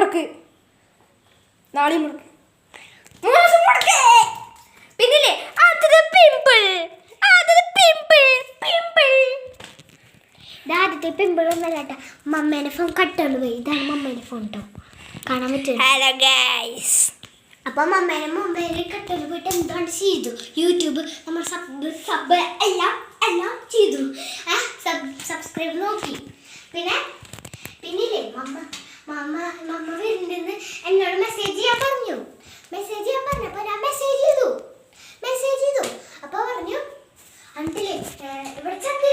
മുടക്ക്, നാളെയും മുടക്ക്, പിന്നില്ലേ ആദ്യത്തെ പിമ്പിൾ ഒന്നല്ല കേട്ടോ, മമ്മേനെ ഫോൺ കട്ടുകൊണ്ട് പോയി. ഇതാണ് മമ്മേനെ ഫോൺ കേട്ടോ, കാണാൻ പറ്റും. Hello guys. അപ്പം മമ്മേനെ കട്ടുകൊണ്ട് പോയിട്ട് എന്താണ് ചെയ്തു? യൂട്യൂബ് നമ്മൾ സബ് എല്ലാം ചെയ്തു. സബ്സ്ക്രൈബ് നോക്കി. പിന്നില്ലേ മമ്മ വരുന്നുണ്ടെന്ന് എന്നോട് മെസ്സേജ് ചെയ്യാൻ പറഞ്ഞപ്പോൾ ഞാൻ മെസ്സേജ് ചെയ്തു. അപ്പോൾ പറഞ്ഞു അണ്ടില്ലേ ഇവിടെ ചന്തി